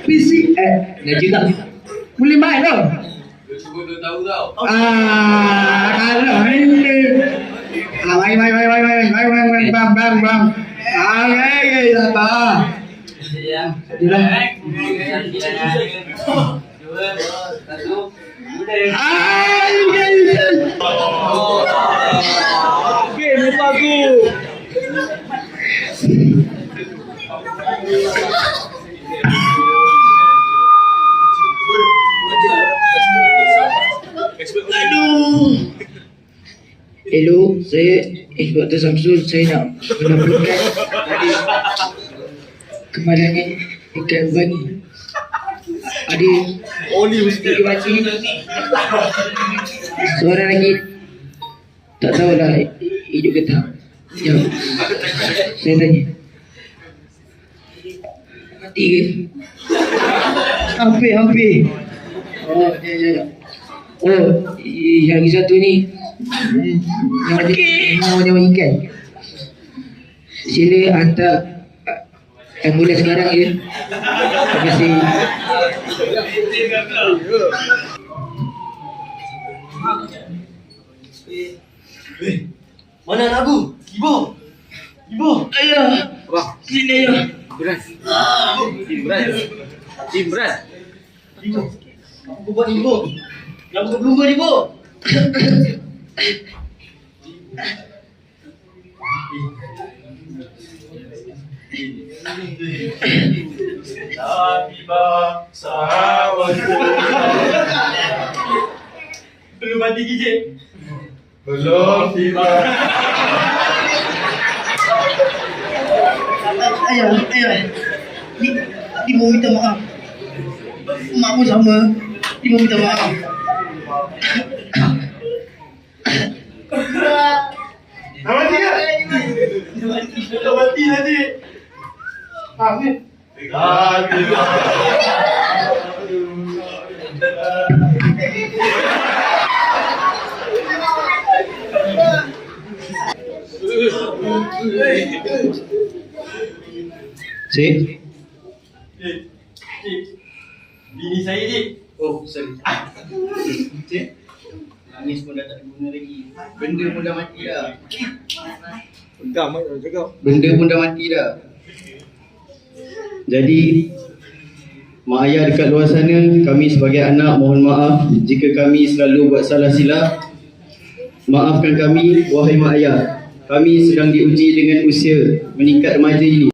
PC dah juga. Boleh main tau. Cuba dia tahu tau. Kalau ini. Mai, bang. Apa? Game bagus. Hello, saya Inspektor Samsul. Saya nak melaporkan kemalangan ikan bani. Ada tiga mati. Seorang lagi tak tahulah hidup ke tak. Jawab. Saya tanya. Mati ke? Hampir. Oh, ya. Oh, yang lagi satu ni yang ada nyawa ikan. Sila hantar ambulans sekarang ya. Terima kasih. Mana anak aku? Ibu. Ayah. Sini ayah. Imran. Apa buat ibu? Kenapa kau berubah ibu? Belum mati gijik. Belum tiba. Ayah. Dia mau minta maaf. Mak pun sama. Dia mau minta maaf. Mati tak? Dah mati tadi. Amin. Cik. Bini saya dik. Oh, sorry. Cik. Nangis pun dah tak ada guna lagi. Benda pun dah mati dah. Pegang mai cakap. Benda pun dah mati dah. Jadi mak ayah dekat luar sana, kami sebagai anak mohon maaf jika kami selalu buat salah silap. Maafkan kami wahai mak ayah. Kami sedang diuji dengan usia meningkat remaja ini.